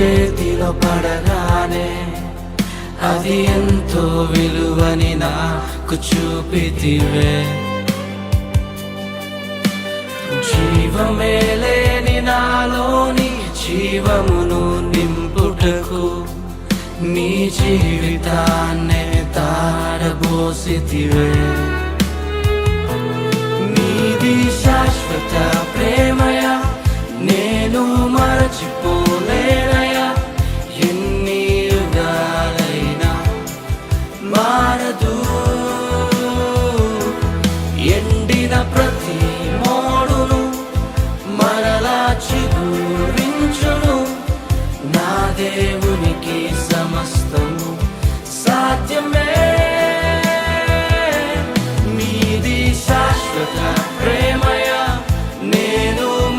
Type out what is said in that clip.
చేతిలో పడగానే అది ఎంతో విలువని నాకు చూపితివే. జీవమే లేని నాలోని జీవమును నింపుటకు నీ జీవితాన్నే తారబోసితివే. నీది శాశ్వత ప్రేమయ నేను మరచిపోలేనయా. ఎన్ని యుగాలైనా మారదు. ఎండిన ప్రతి మోడును మరలా